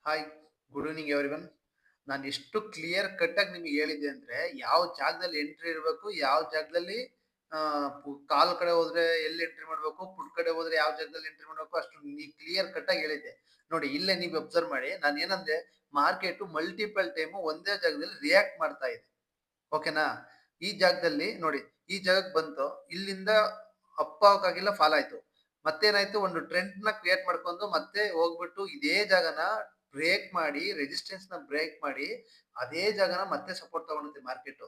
Hi, good evening everyone. ನಾನು ಎಷ್ಟು clear cut ಆಗಿ ನಿಮಗೆ ಹೇಳಿದ್ದೆ ಅಂದ್ರೆ, ಯಾವ ಜಾಗದಲ್ಲಿ ಎಂಟ್ರಿ ಇರಬೇಕು, ಯಾವ ಜಾಗದಲ್ಲಿ ಕಾಲ್ ಕಡೆ ಹೋದ್ರೆ ಎಲ್ಲಿ ಎಂಟ್ರಿ ಮಾಡಬೇಕು, ಪುಟ್ ಕಡೆ ಹೋದ್ರೆ ಯಾವ ಜಾಗದಲ್ಲಿ ಎಂಟ್ರಿ ಮಾಡಬೇಕು, ಅಷ್ಟು ಕ್ಲಿಯರ್ ಕಟ್ ಆಗಿ ಹೇಳಿದ್ದೆ. ನೋಡಿ ಇಲ್ಲೇ ನೀವು ಅಬ್ಸರ್ವ್ ಮಾಡಿ, ನಾನು ಏನಂದೆ, ಮಾರ್ಕೆಟ್ ಮಲ್ಟಿಪಲ್ ಟೈಮ್ ಒಂದೇ ಜಾಗದಲ್ಲಿ ರಿಯಾಕ್ಟ್ ಮಾಡ್ತಾ ಇದೆ. ಓಕೆನಾ? ಈ ಜಾಗದಲ್ಲಿ ನೋಡಿ, ಈ ಜಾಗಕ್ಕೆ ಬಂತು, ಇಲ್ಲಿಂದ ಅಪ್ ಆಗಕ್ಕಾಗಿಲ್ಲ, ಫಾಲ್ ಆಯ್ತು. ಮತ್ತೇನಾಯ್ತು, ಒಂದು ಟ್ರೆಂಡ್ ನ ಕ್ರಿಯೇಟ್ ಮಾಡ್ಕೊಂಡು ಮತ್ತೆ ಹೋಗ್ಬಿಟ್ಟು ಇದೇ ಜಾಗನ ಬ್ರೇಕ್ ಮಾಡಿ, ರೆಸಿಸ್ಟೆನ್ಸ್ ನ ಬ್ರೇಕ್ ಮಾಡಿ, ಅದೇ ಜಾಗನ ಮತ್ತೆ ಸಪೋರ್ಟ್ ತಗೊಂಡುತ್ತೆ ಮಾರ್ಕೆಟ್.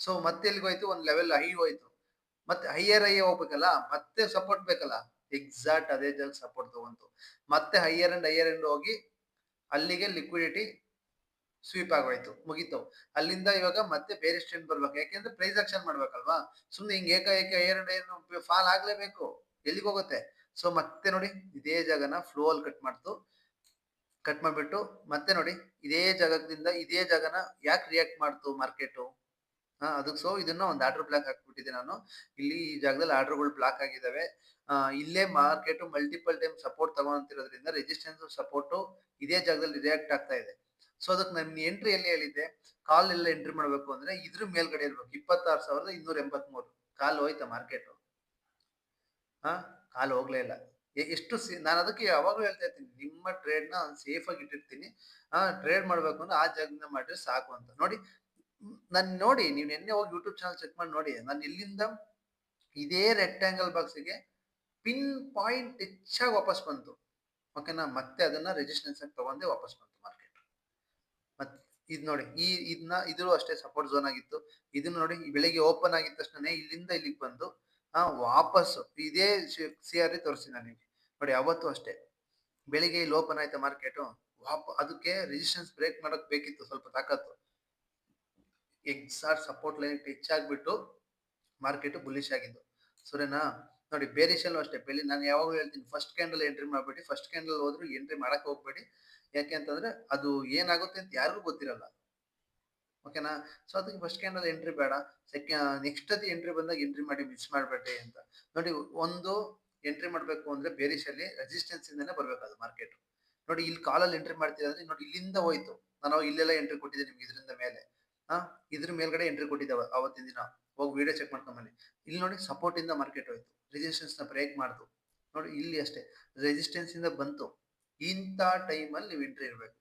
ಸೊ ಮತ್ತೆ ಎಲ್ಲಿಗೆ ಹೋಯ್ತು, ಒಂದು ಲೆವೆಲ್ ಹೈ ಹೋಯ್ತು. ಮತ್ತೆ ಹೈಯರ್ ಹೋಗ್ಬೇಕಲ್ಲ, ಮತ್ತೆ ಸಪೋರ್ಟ್ ಬೇಕಲ್ಲ. ಎಕ್ಸಾಕ್ಟ್ ಅದೇ ಜಾಗ ಸಪೋರ್ಟ್ ತಗೊಂತು. ಮತ್ತೆ ಹೈಯರ್ ಅಂಡ್ ಹೋಗಿ ಅಲ್ಲಿಗೆ ಲಿಕ್ವಿಡಿಟಿ ಸ್ವೀಪ್ ಆಗೋಯ್ತು, ಮುಗೀತು. ಅಲ್ಲಿಂದ ಇವಾಗ ಮತ್ತೆ ಬೇರೆ ಸ್ಟ್ರೆಂಡ್ ಬರ್ಬೇಕು, ಯಾಕೆಂದ್ರೆ ಪ್ರೈಸ್ ಆಕ್ಷನ್ ಮಾಡ್ಬೇಕಲ್ವಾ. ಸುಮ್ನೆ ಹಿಂಗ್ ಏಕಾಏಕಿ ಏನು ಫಾಲ್ ಆಗ್ಲೇಬೇಕು, ಎಲ್ಲಿಗೆ ಹೋಗುತ್ತೆ. ಸೊ ಮತ್ತೆ ನೋಡಿ, ಇದೇ ಜಾಗನ ಫ್ಲೋ ಅಲ್ಲಿ ಕಟ್ ಮಾಡ್ಬಿಟ್ಟು ಮತ್ತೆ ನೋಡಿ, ಇದೇ ಜಾಗದಿಂದ ಇದೇ ಜಾಗನ ಯಾಕೆ ರಿಯಾಕ್ಟ್ ಮಾಡ್ತು ಮಾರ್ಕೆಟ್. ಅದಕ್ಕೆ ಸೊ ಇದನ್ನ ಒಂದು ಆರ್ಡರ್ ಬ್ಲಾಕ್ ಹಾಕ್ಬಿಟ್ಟಿದ್ದೆ ನಾನು. ಇಲ್ಲಿ ಈ ಜಾಗದಲ್ಲಿ ಆರ್ಡರ್ಗಳು ಬ್ಲಾಕ್ ಆಗಿದಾವೆ. ಇಲ್ಲೇ ಮಾರ್ಕೆಟ್ ಮಲ್ಟಿಪಲ್ ಟೈಮ್ ಸಪೋರ್ಟ್ ತಗೊಂತಿರೋದ್ರಿಂದ ರೆಸಿಸ್ಟೆನ್ಸ್ ಸಪೋರ್ಟ್ ಇದೇ ಜಾಗದಲ್ಲಿ ರಿಯಾಕ್ಟ್ ಆಗ್ತಾ ಇದೆ. ಸೊ ಅದಕ್ಕೆ ನಾನು ಎಂಟ್ರಿ ಎಲ್ಲಿ ಹೇಳಿದ್ದೆ, ಕಾಲ್ ಎಲ್ಲ ಎಂಟ್ರಿ ಮಾಡಬೇಕು ಅಂದ್ರೆ ಇದ್ರ ಮೇಲ್ಗಡೆ ಇರ್ಬೇಕು, 26,283 ಕಾಲ್ ಹೋಯ್ತಾ ಮಾರ್ಕೆಟ್. ಹಾ, ಕಾಲ್ ಹೋಗ್ಲೇ ಇಲ್ಲ. ಎಷ್ಟು ನಾನು ಅದಕ್ಕೆ ಯಾವಾಗ್ಲೂ ಹೇಳ್ತಾ ಇರ್ತೀನಿ, ನಿಮ್ಮ ಟ್ರೇಡ್ ನ ಸೇಫ್ ಆಗಿ ಇಟ್ಟಿರ್ತೀನಿ. ಟ್ರೇಡ್ ಮಾಡ್ಬೇಕು ಅಂದ್ರೆ ಆ ಜಾಗದಿಂದ ಮಾಡಿದ್ರೆ ಸಾಕು ಅಂತ. ನೋಡಿ, ನನ್ ನೋಡಿ, ನೀವು ನಿನ್ನೆ ಹೋಗಿ ಯೂಟ್ಯೂಬ್ ಚಾನಲ್ ಚೆಕ್ ಮಾಡಿ ನೋಡಿ, ನಾನು ಇಲ್ಲಿಂದ ಇದೇ ರೆಕ್ಟಾಂಗಲ್ ಬಾಕ್ಸ್ಗೆ ಪಿನ್ ಪಾಯಿಂಟ್ ಹೆಚ್ಚಾಗಿ ವಾಪಸ್ ಬಂತು. ಓಕೆನಾ? ಮತ್ತೆ ಅದನ್ನ ರೆಸಿಸ್ಟೆನ್ಸ್ ಆಗಿ ತಗೊಂಡೆ ವಾಪಸ್ ಬಂತು ಮಾರ್ಕೆಟ್. ಮತ್ ಇದ್ ನೋಡಿ, ಇದ್ರು ಅಷ್ಟೇ ಸಪೋರ್ಟ್ ಝೋನ್ ಆಗಿತ್ತು. ಇದನ್ನ ನೋಡಿ, ಬೆಳಿಗ್ಗೆ ಓಪನ್ ಆಗಿದ ತಕ್ಷಣ ಇಲ್ಲಿಂದ ಇಲ್ಲಿಗೆ ಬಂದು ವಾಪಸ್ ಇದೇ CR ತೋರಿಸ್ತೀನಿ ನಾನು ನಿಮ್ಗೆ. ನೋಡಿ ಅವತ್ತು ಅಷ್ಟೇ, ಬೆಳಿಗ್ಗೆ ಇಲ್ಲಿ ಓಪನ್ ಆಯ್ತಾ ಮಾರ್ಕೆಟ್, ಅದಕ್ಕೆ ರೆಸಿಸ್ಟೆನ್ಸ್ ಬ್ರೇಕ್ ಮಾಡಕ್ ಬೇಕಿತ್ತು ಸ್ವಲ್ಪ ತಾಕತ್ತು. ಎಕ್ಸಾಕ್ಟ್ ಸಪೋರ್ಟ್ ಲೈನ್ ಟಚ್ ಆಗ್ಬಿಟ್ಟು ಮಾರ್ಕೆಟ್ ಬುಲಿಶ್ ಆಗಿದ್ದು. ಸರಿನಾ? ನೋಡಿ ಬೇರಿಶ್ ಅಲ್ಲೂ ಅಷ್ಟೇ, ನಾನು ಯಾವಾಗಲೂ ಹೇಳ್ತೀನಿ, ಫಸ್ಟ್ ಕ್ಯಾಂಡಲ್ ಎಂಟ್ರಿ ಮಾಡ್ಬೇಡಿ, ಫಸ್ಟ್ ಕ್ಯಾಂಡಲ್ ಹೋದ್ರು ಎಂಟ್ರಿ ಮಾಡಕ್ ಹೋಗ್ಬೇಡಿ. ಯಾಕೆ ಅಂತಂದ್ರೆ ಅದು ಏನಾಗುತ್ತೆ ಅಂತ ಯಾರಿಗೂ ಗೊತ್ತಿರಲ್ಲ. ಓಕೆನಾ? ಸೊ ಅದಕ್ಕೆ ಫಸ್ಟ್ ಕ್ಯಾಂಡಲ್ ಎಂಟ್ರಿ ಬೇಡ. ನೆಕ್ಸ್ಟ್ ಅತಿ ಎಂಟ್ರಿ ಬಂದಾಗ ಎಂಟ್ರಿ ಮಾಡಿ, ಮಿಸ್ ಮಾಡಬೇಡಿ ಅಂತ. ನೋಡಿ, ಒಂದು ಎಂಟ್ರಿ ಮಾಡ್ಬೇಕು ಅಂದ್ರೆ ಬೇರಿಶ್ ಅಲ್ಲಿ ರೆಸಿಸ್ಟೆನ್ಸ್ ಇಂದಾನೆ ಬರ್ಬೇಕು ಅದು ಮಾರ್ಕೆಟ್. ನೋಡಿ ಇಲ್ಲಿ ಕಾಲಲ್ಲಿ ಎಂಟ್ರಿ ಮಾಡ್ತೀರಾ ಅಂದ್ರೆ ನೋಡಿ ಇಲ್ಲಿಂದ ಹೋಯ್ತು. ನಾನು ಇಲ್ಲೆಲ್ಲ ಎಂಟ್ರಿ ಕೊಟ್ಟಿದ್ದೆ ನಿಮ್ಗೆ ಇದರಿಂದ ಮೇಲೆ. ಇದ್ರ ಮೇಲ್ಗಡೆ ಎಂಟ್ರಿ ಕೊಟ್ಟಿದ್ದಾವೆ ಅವತ್ತಿನ ದಿನ. ಹೋಗಿ ವಿಡಿಯೋ ಚೆಕ್ ಮಾಡ್ಕೊಂಡ್ ಬನ್ನಿ. ಇಲ್ಲಿ ನೋಡಿ ಸಪೋರ್ಟ್ ಇಂದ ಮಾರ್ಕೆಟ್ ಹೋಯ್ತು, ರೆಸಿಸ್ಟೆನ್ಸ್ ನ ಬ್ರೇಕ್ ಮಾಡ್ತು. ನೋಡಿ ಇಲ್ಲಿ ಅಷ್ಟೇ, ರೆಸಿಸ್ಟೆನ್ಸ್ ಇಂದ ಬಂತು. ಇಂಥ ಟೈಮಲ್ಲಿ ನೀವು ಎಂಟ್ರಿ ಇರ್ಬೇಕು.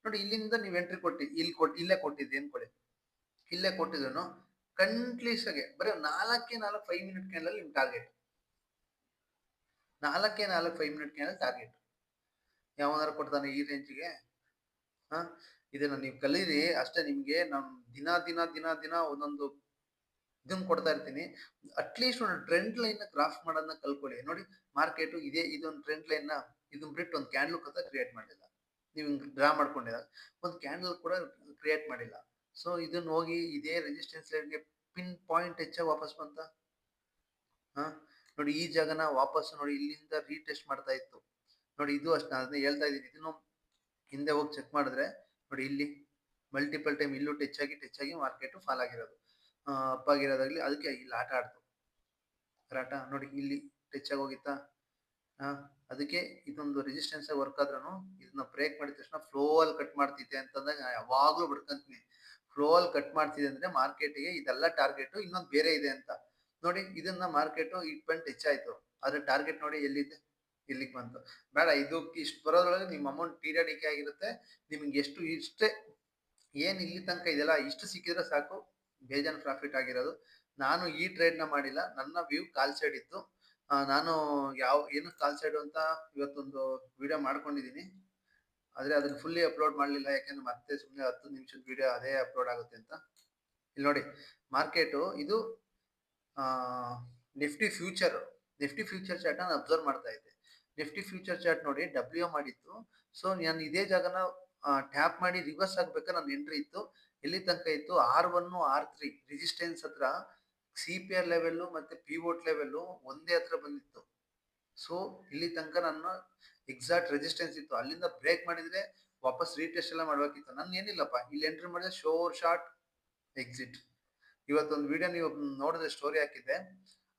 ನೋಡಿ ಇಲ್ಲಿಂದ ನೀವು ಎಂಟ್ರಿ ಇಲ್ಲೇ ಕೊಟ್ಟಿದ್ದೆ ಅನ್ಕೊಳ್ಳಿ, ಇಲ್ಲೇ ಕೊಟ್ಟಿದ್ರು ಕಂಟ್ಲೀಸ್ ಆಗಿ ಬರೀ 4 5 ಮಿನಿಟ್ ಕ್ಯಾಂಡಲ್ ನಿಮ್ ಟಾರ್ಗೆಟ್. 4 5 minute candle target. ಯಾವನಾರು ಕೊಡ್ತಾನೆ ಈ ರೇಂಜ್ಗೆ? ಹಾ, ಇದನ್ನ ನೀವು ಕಲೀರಿ ಅಷ್ಟೇ. ನಿಮ್ಗೆ ನಾನು ದಿನ ಒಂದೊಂದು ಇದನ್ನ ಕೊಡ್ತಾ ಇರ್ತೀನಿ. ಅಟ್ಲೀಸ್ಟ್ ಒಂದು ಟ್ರೆಂಡ್ ಲೈನ್ ಕ್ರಾಸ್ ಮಾಡೋದನ್ನ ಕಲ್ಕೊಳ್ಳಿ. ನೋಡಿ ಮಾರ್ಕೆಟ್ ಇದೊಂದು ಟ್ರೆಂಡ್ ಲೈನ್ ನ ಇದನ್ನ ಬಿಟ್ಟು ಒಂದು ಕ್ಯಾಂಡಲ್ ಕೂಡ ಕ್ರಿಯೇಟ್ ಮಾಡಿಲ್ಲ. ನೀವು ಡ್ರಾ ಮಾಡ್ಕೊಂಡಿದಾಗ ಒಂದು ಕ್ಯಾಂಡಲ್ ಕೂಡ ಕ್ರಿಯೇಟ್ ಮಾಡಿಲ್ಲ. ಸೊ ಇದನ್ನ ಹೋಗಿ ಇದೇ ರೆಸಿಸ್ಟೆನ್ಸ್ ಲೈನ್ಗೆ ಪಿನ್ ಪಾಯಿಂಟ್ ಹೆಚ್ಚಾಗಿ ವಾಪಸ್ ಬಂತ. ಹಾ, ನೋಡಿ ಈ ಜಾಗನ ವಾಪಸ್ ನೋಡಿ ಇಲ್ಲಿಂದ ರೀಟೆಸ್ಟ್ ಮಾಡ್ತಾ ಇತ್ತು. ನೋಡಿ ಇದು ಅಷ್ಟೇ, ಅದನ್ನ ಹೇಳ್ತಾ ಇದೀನಿ. ಇದನ್ನು ಹಿಂದೆ ಹೋಗಿ ಚೆಕ್ ಮಾಡಿದ್ರೆ ನೋಡಿ, ಇಲ್ಲಿ ಮಲ್ಟಿಪಲ್ ಟೈಮ್ ಇಲ್ಲೂ ಟಚ್ ಆಗಿ ಮಾರ್ಕೆಟ್ ಫಾಲ್ ಆಗಿರೋದು, ಅಪ್ ಆಗಿರೋದಾಗ್ಲಿ. ಅದಕ್ಕೆ ಇಲ್ಲಿ ಆಟ ಆಡ್ತು ಕರಾಟ. ನೋಡಿ ಇಲ್ಲಿ ಟಚ್ ಆಗಿ ಹೋಗಿತ್ತಾ. ಹಾ, ಅದಕ್ಕೆ ಇದೊಂದು ರೆಸಿಸ್ಟೆನ್ಸ್ ವರ್ಕ್ ಆದ್ರೂ ಇದನ್ನ ಬ್ರೇಕ್ ಮಾಡಿದ ತಕ್ಷಣ ಫ್ಲೋ ಅಲ್ಲಿ ಕಟ್ ಮಾಡ್ತಿದ್ದೆ ಅಂತಂದಾಗ ಯಾವಾಗ್ಲೂ ಬಿಡ್ಕಂತೀನಿ. ಫ್ಲೋ ಅಲ್ಲಿ ಕಟ್ ಮಾಡ್ತಿದೆ ಅಂದ್ರೆ ಮಾರ್ಕೆಟ್ಗೆ ಇದೆಲ್ಲ ಟಾರ್ಗೆಟ್, ಇನ್ನೊಂದು ಬೇರೆ ಇದೆ ಅಂತ. ನೋಡಿ ಇದನ್ನ ಮಾರ್ಕೆಟ್ ಇಟ್ ಬಂದು ಟಚ್ ಆಯ್ತು, ಆದ್ರೆ ಟಾರ್ಗೆಟ್ ನೋಡಿ ಎಲ್ಲಿದೆ, ಇಲ್ಲಿಗೆ ಬಂತು. ಬೇಡ, ಇದು ಇಷ್ಟು ಬರೋದ್ರೊಳಗೆ ನಿಮ್ಮ ಅಮೌಂಟ್ ಪೀರಿಯಡಿಕ್ ಆಗಿರುತ್ತೆ. ನಿಮ್ಗೆ ಇಷ್ಟೇ ಏನ್ ಇಲ್ಲಿ ತನಕ ಇದೆಲ್ಲ ಇಷ್ಟು ಸಿಕ್ಕಿದ್ರೆ ಸಾಕು, ಬೇಜಾನ್ ಪ್ರಾಫಿಟ್ ಆಗಿರೋದು. ನಾನು ಈ ಟ್ರೇಡ್ ನ ಮಾಡಿಲ್ಲ, ನನ್ನ ವ್ಯೂ ಕಾಲ್ ಸೈಡ್ ಇತ್ತು. ನಾನು ಏನು ಕಾಲ್ ಸೈಡ್ ಅಂತ ಇವತ್ತೊಂದು ವಿಡಿಯೋ ಮಾಡ್ಕೊಂಡಿದೀನಿ, ಆದ್ರೆ ಅದನ್ನ ಫುಲ್ಲಿ ಅಪ್ಲೋಡ್ ಮಾಡ್ಲಿಲ್ಲ. ಯಾಕಂದ್ರೆ ಮತ್ತೆ ಸುಮ್ಮನೆ 10 ನಿಮಿಷದ ವಿಡಿಯೋ ಅದೇ ಅಪ್ಲೋಡ್ ಆಗುತ್ತೆ ಅಂತ. ಇಲ್ಲಿ ನೋಡಿ ಮಾರ್ಕೆಟ್ ಇದು ನಿಫ್ಟಿ ಫ್ಯೂಚರ್ ಚಾರ್ಟ್ ನಾನು ಅಬ್ಸರ್ವ್ ಮಾಡ್ತಾ ಇದ್ದೆ. ನಿಫ್ಟಿ ಫ್ಯೂಚರ್ ಚಾರ್ಟ್ ನೋಡಿ ಡಬ್ಲ್ಯೂ ಮಾಡಿತ್ತು. ಸೊ ನಾನು ಇದೇ ಜಾಗನ ಟ್ಯಾಪ್ ಮಾಡಿ ರಿವರ್ಸ್ ಆಗ್ಬೇಕಾದ್ರೆ ನನ್ನ ಎಂಟ್ರಿ ಇತ್ತು. ಎಲ್ಲಿ ತನಕ ಇತ್ತು, R1 R3 ರೆಸಿಸ್ಟೆನ್ಸ್ ಹತ್ರ CPR ಲೆವೆಲ್ ಮತ್ತೆ ಪಿವೋಟ್ ಲೆವೆಲ್ ಒಂದೇ ಹತ್ರ ಬಂದಿತ್ತು. ಸೊ ಇಲ್ಲಿ ತನಕ ನನ್ನ ಎಕ್ಸಾಕ್ಟ್ ರೆಸಿಸ್ಟೆನ್ಸ್ ಇತ್ತು. ಅಲ್ಲಿಂದ ಬ್ರೇಕ್ ಮಾಡಿದ್ರೆ ವಾಪಸ್ ರೀಟೆಸ್ಟ್ ಎಲ್ಲ ಮಾಡ್ಬೇಕಿತ್ತು. ನನ್ನ ಏನಿಲ್ಲಪ್ಪ, ಇಲ್ಲಿ ಎಂಟ್ರಿ ಮಾಡಿದ್ರೆ ಶೋರ್ ಶಾರ್ಟ್ ಎಕ್ಸಿಟ್. ಇವತ್ತೊಂದು ವಿಡಿಯೋ ನೀವು ನೋಡಿದ್ರೆ ಸ್ಟೋರಿ ಹಾಕಿದ್ದೆ,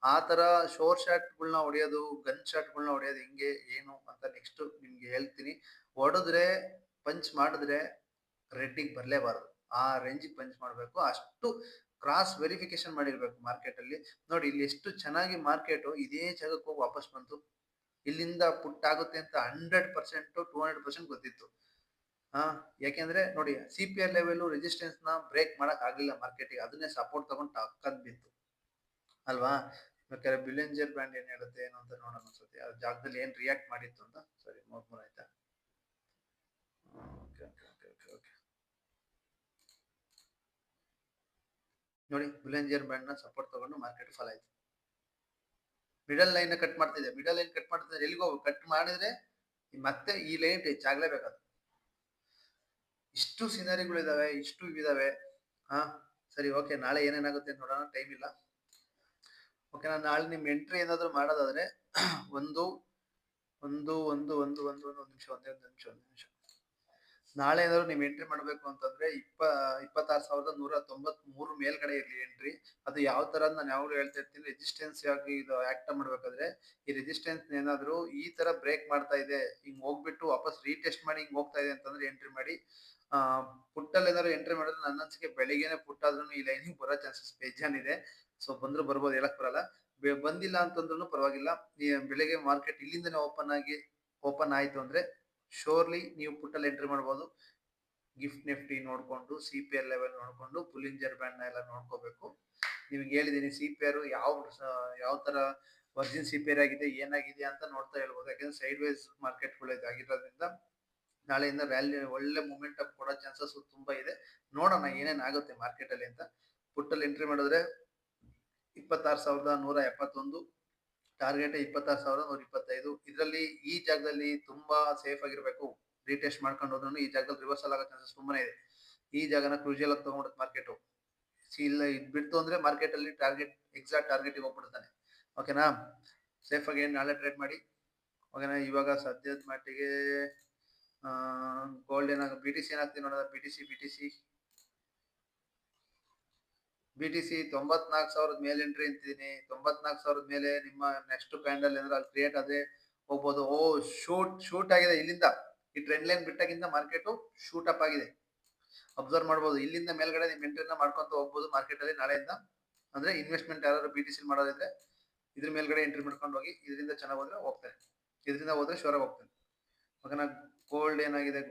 ಆ ತರ ಶೋರ್ ಶಾಟ್ಗಳನ್ನ ಹೊಡೆಯೋದು, ಗನ್ ಶಾಟ್ಗಳನ್ನ ಹೊಡೆಯೋದು ಹೆಂಗೆ ಏನು ಅಂತ ನೆಕ್ಸ್ಟ್ ನಿಮ್ಗೆ ಹೇಳ್ತೀನಿ. ಹೊಡೆದ್ರೆ ಪಂಚ್ ಮಾಡಿದ್ರೆ ರೆಡ್ಡಿಗೆ ಬರಲೇಬಾರದು. ಆ ರೇಂಜಿಗೆ ಪಂಚ್ ಮಾಡಬೇಕು. ಅಷ್ಟು ಕ್ರಾಸ್ ವೆರಿಫಿಕೇಶನ್ ಮಾಡಿರ್ಬೇಕು ಮಾರ್ಕೆಟ್ ಅಲ್ಲಿ. ನೋಡಿ ಇಲ್ಲಿ ಎಷ್ಟು ಚೆನ್ನಾಗಿ ಮಾರ್ಕೆಟ್ ಇದೇ ಜಾಗಕ್ಕೆ ಹೋಗಿ ವಾಪಸ್ ಬಂತು. ಇಲ್ಲಿಂದ ಪುಟ್ ಆಗುತ್ತೆ ಅಂತ 100% 200% ಗೊತ್ತಿತ್ತು. ಹಾ, ಯಾಕೆಂದ್ರೆ ನೋಡಿ CPR ಲೆವೆಲ್ ರೆಸಿಸ್ಟೆನ್ಸ್ ನ ಬ್ರೇಕ್ ಮಾಡಕ್ ಆಗ್ಲಿಲ್ಲ ಮಾರ್ಕೆಟ್ಗೆ, ಅದನ್ನೇ ಸಪೋರ್ಟ್ ತಗೊಂಡು ಟಕ್ಕಂತ ಬಿತ್ತು ಅಲ್ವಾ. ಬೇಕಾದ್ರೆ ಬಿಲಿಂಜರ್ ಬ್ಯಾಂಡ್ ಏನ್ ಹೇಳುತ್ತೆ ಏನು ಅಂತ ನೋಡೋಣ ಅನ್ಸುತ್ತೆ. ಆ ಜಾಗದಲ್ಲಿ ಏನ್ ರಿಯಾಕ್ಟ್ ಮಾಡಿತ್ತು ಅಂತ. ಸರಿ, 33 ಆಯ್ತಾ. Okay okay okay okay okay. ನೋಡಿ ಬಿಲಿಂಜರ್ ಬ್ಯಾಂಡ್ ನ ಸಪೋರ್ಟ್ ತಗೊಂಡು ಮಾರ್ಕೆಟ್ ಫಾಲ್ ಆಯ್ತು. ಮಿಡಲ್ ಲೈನ್ ಕಟ್ ಮಾಡ್ತಿದೆ, ಮಿಡಲ್ ಲೈನ್ ಕಟ್ ಮಾಡ್ತಿದ್ರೆ ಎಲ್ಲಿಗೋ ಕಟ್ ಮಾಡಿದ್ರೆ ಮತ್ತೆ ಈ ಲೈನ್ ಟಚ್ ಆಗ್ಲೇಬೇಕಾದ. ಇಷ್ಟು ಸಿನಾರಿಗಳು ಇದಾವೆ, ಇಷ್ಟು ಇದಾವೆ. ಹಾ ಸರಿ, ಓಕೆ. ನಾಳೆ ಏನೇನಾಗುತ್ತೆ ನೋಡೋಣ, ಟೈಮ್ ಇಲ್ಲ. ಓಕೆನಾ, ನಾಳೆ ನಿಮ್ ಎಂಟ್ರಿ ಏನಾದ್ರು ಮಾಡೋದಾದ್ರೆ ಒಂದು ಒಂದು ಒಂದು ಒಂದು ಒಂದು ಒಂದು ನಿಮಿಷ, ಒಂದು ನಿಮಿಷ. ನಾಳೆ ಏನಾದ್ರು ನೀವು ಎಂಟ್ರಿ ಮಾಡಬೇಕು ಅಂತಂದ್ರೆ 26,193 ಮೇಲ್ಗಡೆ ಇರ್ಲಿ ಎಂಟ್ರಿ. ಅದು ಯಾವ ತರ ನಾನು ಯಾವಾಗಲೂ ಹೇಳ್ತಾ ಇರ್ತೀನಿ, ರೆಸಿಸ್ಟೆನ್ಸ್ ಆಗಿ ಇದು ಆಕ್ಟ್ ಮಾಡ್ಬೇಕಾದ್ರೆ ಈ ರೆಸಿಸ್ಟೆನ್ಸ್ ಏನಾದ್ರು ಈ ತರ ಬ್ರೇಕ್ ಮಾಡ್ತಾ ಇದೆ, ಹಿಂಗ್ ಹೋಗ್ಬಿಟ್ಟು ವಾಪಸ್ ರೀಟೆಸ್ಟ್ ಮಾಡಿ ಹಿಂಗ್ ಹೋಗ್ತಾ ಇದೆ ಅಂತಂದ್ರೆ ಎಂಟ್ರಿ ಮಾಡಿ. ಪುಟ್ಟಲ್ಲಿ ಏನಾದ್ರು ಎಂಟ್ರಿ ಮಾಡಿದ್ರೆ ನನ್ನ ಅನ್ಸಿಕೆ ಬೆಳಿಗ್ಗೆನೆ ಪುಟ್ ಆದ್ರೂ ಈ ಲೈನಿಂಗ್ ಬರೋ ಚಾನ್ಸಸ್ ಬೇಜಾನ್ ಇದೆ. ಸೊ ಬಂದ್ರು ಬರ್ಬೋದು, ಹೇಳಕ್ ಬರಲ್ಲ. ಬಂದಿಲ್ಲ ಅಂತಂದ್ರೂ ಪರವಾಗಿಲ್ಲ. ಬೆಳಿಗ್ಗೆ ಮಾರ್ಕೆಟ್ ಇಲ್ಲಿಂದನೇ ಓಪನ್ ಆಯ್ತು ಅಂದ್ರೆ ಶೋರ್ಲಿ ನೀವು ಪುಟ್ಟಲ್ಲಿ ಎಂಟ್ರಿ ಮಾಡ್ಬೋದು. ಗಿಫ್ಟ್ ನಿಫ್ಟಿ ನೋಡ್ಕೊಂಡು, CPR ಲೆವೆಲ್ ನೋಡ್ಕೊಂಡು, ಬುಲಿಂಜರ್ ಬ್ಯಾಂಡ್ ಎಲ್ಲ ನೋಡ್ಕೋಬೇಕು. ನಿಮ್ಗೆ ಹೇಳಿದೀನಿ CPR ಯಾವ ತರ ವರ್ಜಿನ್ CPR ಆಗಿದೆ, ಏನಾಗಿದೆ ಅಂತ ನೋಡ್ತಾ ಹೇಳ್ಬೋದು. ಯಾಕಂದ್ರೆ ಸೈಡ್ ವೈಸ್ ಮಾರ್ಕೆಟ್ಗಳು ಆಗಿರೋದ್ರಿಂದ ನಾಳೆಯಿಂದ ವ್ಯಾಲ್ಯೂ ಒಳ್ಳೆ ಮೂಮೆಂಟಮ್ ಕೊಡೋ ಚಾನ್ಸಸ್ ತುಂಬಾ ಇದೆ. ನೋಡೋಣ ಏನೇನ್ ಆಗುತ್ತೆ ಮಾರ್ಕೆಟ್ ಅಲ್ಲಿ ಅಂತ. ಪುಟ್ಟಲ್ಲಿ ಎಂಟ್ರಿ ಮಾಡಿದ್ರೆ 26,171, ಟಾರ್ಗೆಟ್ 26,125. ಇದರಲ್ಲಿ ಈ ಜಾಗದಲ್ಲಿ ತುಂಬಾ ಸೇಫ್ ಆಗಿರ್ಬೇಕು. ರೀಟೆಸ್ಟ್ ಮಾಡ್ಕೊಂಡು ಹೋದ್ರು ಈ ಜಾಗದಲ್ಲಿ ರಿವರ್ಸಲ್ ಆಗೋ ಚಾನ್ಸಸ್ ತುಂಬಾನೇ ಇದೆ. ಈ ಜಾಗನ ಕ್ರೂಷಿಯಲ್ ಆಗಿ ತಗೊಂಡು ಮಾರ್ಕೆಟ್ ಇಲ್ಲ ಇದ್ ಬಿಡ್ತು ಅಂದ್ರೆ ಮಾರ್ಕೆಟ್ ಅಲ್ಲಿ ಎಕ್ಸಾಕ್ಟ್ ಟಾರ್ಗೆಟ್ ಹೋಗ್ಬಿಡ್ತಾನೆ. ಓಕೆನಾ, ಸೇಫ್ ಆಗಿ ನಾಳೆ ಟ್ರೇಡ್ ಮಾಡಿ. ಓಕೆನಾ, ಇವಾಗ ಸದ್ಯದ ಮಟ್ಟಿಗೆ ಗೋಲ್ಡ್ ಏನಾಗ BTC ಏನಾಗ್ತೀನಿ ನೋಡೋಣ. BTC 94,000 ಮೇಲೆ ಎಂಟ್ರಿ ಅಂತಿದ್ದೀನಿ. 94,000 ಮೇಲೆ ನಿಮ್ಮ ನೆಕ್ಸ್ಟ್ ಕ್ಯಾಂಡಲ್ ಏನಾದ್ರು ಅಲ್ಲಿ ಕ್ರಿಯೇಟ್ ಆದ್ರೆ ಹೋಗ್ಬೋದು. ಓ ಶೂಟ್ ಆಗಿದೆ ಇಲ್ಲಿಂದ. ಈ ಟ್ರೆಂಡ್ ಲೈನ್ ಬಿಟ್ಟಾಗಿಂದ ಮಾರ್ಕೆಟ್ ಶೂಟ್ ಅಪ್ ಆಗಿದೆ, ಅಬ್ಸರ್ವ್ ಮಾಡ್ಬೋದು. ಇಲ್ಲಿಂದ ಮೇಲ್ಗಡೆ ನಿಮ್ ಎಂಟ್ರಿನ ಮಾಡ್ಕೊಂತ ಹೋಗ್ಬೋದು ಮಾರ್ಕೆಟ್ ಅಲ್ಲಿ ನಾಳೆಯಿಂದ. ಅಂದ್ರೆ ಇನ್ವೆಸ್ಟ್ಮೆಂಟ್ ಯಾರು BTC ಮಾಡೋದಿದ್ರೆ ಇದ್ರ ಮೇಲ್ಗಡೆ ಎಂಟ್ರಿ ಮಾಡ್ಕೊಂಡು ಹೋಗಿ. ಇದರಿಂದ ಚೆನ್ನಾಗಿ ಹೋದ್ರೆ ಹೋಗ್ತೇನೆ, ಇದರಿಂದ ಹೋದ್ರೆ ಶೋರ್ ಆಗಿ ಹೋಗ್ತೇನೆ. ಓಕೆನಾ, ಗೋಲ್ಡ್ ಏನಾಗಿದೆ,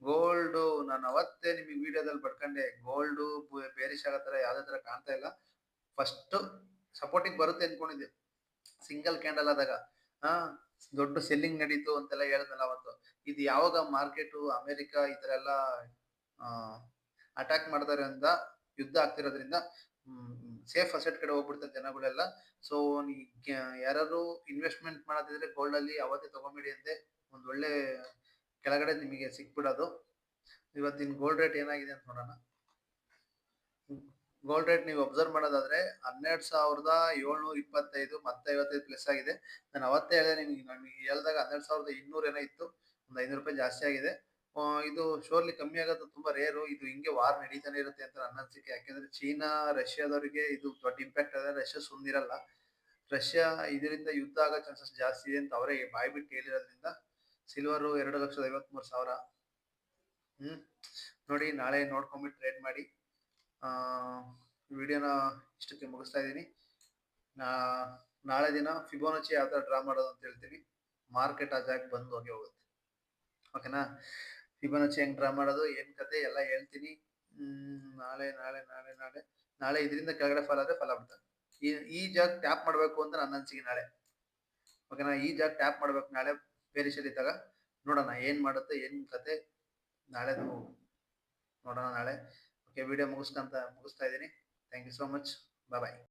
ಗೋಲ್ಡ್ ನಾನು ಅವತ್ತೇ ನಿಮಗೆ ವಿಡಿಯೋದಲ್ಲಿ ಪಡ್ಕೊಂಡೆ. ಗೋಲ್ಡ್ ಬೇರಿಶ್ ಆಗೋ ತರ ಯಾವ್ದೇ ತರ ಕಾಣ್ತಾ ಇಲ್ಲ. ಫಸ್ಟ್ ಸಪೋರ್ಟಿಂಗ್ ಬರುತ್ತೆ ಅನ್ಕೊಂಡಿದ್ದೆ ಸಿಂಗಲ್ ಕ್ಯಾಂಡಲ್ ಆದಾಗ. ಹಾ, ದೊಡ್ಡ ಸೆಲ್ಲಿಂಗ್ ನಡೀತು ಅಂತೆಲ್ಲ ಹೇಳಿದ್ನಲ್ಲ ಅವತ್ತು. ಇದು ಯಾವಾಗ ಮಾರ್ಕೆಟ್ ಅಮೆರಿಕ ಈ ತರ ಎಲ್ಲ ಅಟ್ಯಾಕ್ ಮಾಡ್ತಾರೆ ಅಂತ, ಯುದ್ಧ ಆಗ್ತಿರೋದ್ರಿಂದ ಸೇಫ್ ಅಸೆಟ್ ಕಡೆ ಹೋಗ್ಬಿಡ್ತಾರೆ ಜನಗಳೆಲ್ಲ. ಸೊ ಯಾರು ಇನ್ವೆಸ್ಟ್ಮೆಂಟ್ ಮಾಡೋದಿದ್ರೆ ಗೋಲ್ಡ್ ಅಲ್ಲಿ ಅವತ್ತೇ ತಗೊಂಬಿಡಿ ಅಂತೆ. ಒಂದ್ ಒಳ್ಳೆ ಕೆಳಗಡೆ ನಿಮಗೆ ಸಿಕ್ಬಿಡೋದು. ಇವತ್ತಿನ ಗೋಲ್ಡ್ ರೇಟ್ ಏನಾಗಿದೆ ಅಂತ ನೋಡೋಣ. ಗೋಲ್ಡ್ ರೇಟ್ ನೀವು ಅಬ್ಸರ್ವ್ ಮಾಡೋದಾದ್ರೆ 12,725 ಮತ್ತೆ 55 ಪ್ಲಸ್ ಆಗಿದೆ. ನಾನು ಅವತ್ತೇ ಹೇಳಿದೆ ನಮಗೆ ಹೇಳ್ದಾಗ 12,200 ಏನೋ ಇತ್ತು. ಒಂದು 500 ರೂಪಾಯಿ ಜಾಸ್ತಿ ಆಗಿದೆ. ಇದು ಶೋರ್ಲಿ ಕಮ್ಮಿ ಆಗೋದು ತುಂಬಾ ರೇರು. ಇದು ಹಿಂಗೆ ವಾರ್ ನಡೀತಾನೆ ಇರುತ್ತೆ ಅಂತ ನನ್ನ ಅನಿಸಿಕೆ. ಯಾಕೆಂದ್ರೆ ಚೀನಾ ರಷ್ಯಾದವರಿಗೆ ಇದು ದೊಡ್ಡ ಇಂಪ್ಯಾಕ್ಟ್ ಆದ್ರೆ ರಷ್ಯಾ ಸುಮ್ಮನಿರಲ್ಲ. ರಷ್ಯಾ ಇದರಿಂದ ಯುದ್ಧ ಆಗೋ ಚಾನ್ಸಸ್ ಜಾಸ್ತಿ ಇದೆ ಅಂತ ಅವರೇ ಬಾಯ್ ಬಿಟ್ಟು ಹೇಳಿರೋದ್ರಿಂದ ಸಿಲ್ವರ್ 2,53,000. ನೋಡಿ ನಾಳೆ ನೋಡ್ಕೊಂಡ್ಬಿಟ್ಟು ಟ್ರೇಡ್ ಮಾಡಿ. ವಿಡಿಯೋನ ಇಷ್ಟಕ್ಕೆ ಮುಗಿಸ್ತಾ ಇದ್ದೀನಿ. ನಾಳೆ ದಿನ ಫಿಬೋನಚಿ ಯಾವ ತರ ಡ್ರಾ ಮಾಡೋದು ಅಂತ ಹೇಳ್ತೀನಿ. ಮಾರ್ಕೆಟ್ ಆ ಜಾಗಕ್ಕೆ ಬಂದು ಹೋಗುತ್ತೆ. ಓಕೆನಾ, ಫಿಬೋನಚಿ ಹೆಂಗ್ ಡ್ರಾ ಮಾಡೋದು ಏನ್ ಕತೆ ಎಲ್ಲ ಹೇಳ್ತೀನಿ. ನಾಳೆ ಇದರಿಂದ ಕೆಳಗಡೆ ಫಾಲ್ ಆದ್ರೆ ಫಾಲ್ ಆಗ್ಬಿಡ್ತಾರೆ. ಈ ಜಾಗ ಟ್ಯಾಪ್ ಮಾಡ್ಬೇಕು ಅಂತ ನನ್ನ ಅನ್ಸಿಕೆ ನಾಳೆ. ಓಕೆನಾ, ಈ ಜಾಗ ಟ್ಯಾಪ್ ಮಾಡ್ಬೇಕು ನಾಳೆ ಬೇರಿಶಲ್ಲಿ ಇದ್ದಾಗ. ನೋಡೋಣ ಏನ್ ಮಾಡುತ್ತೆ ಏನ್ ಕತೆ ನಾಳೆ ನೋಡೋಣ ನಾಳೆ. ಓಕೆ, ವಿಡಿಯೋ ಮುಗಿಸ್ತಾ ಇದ್ದೀನಿ. Thank you so much. Bye.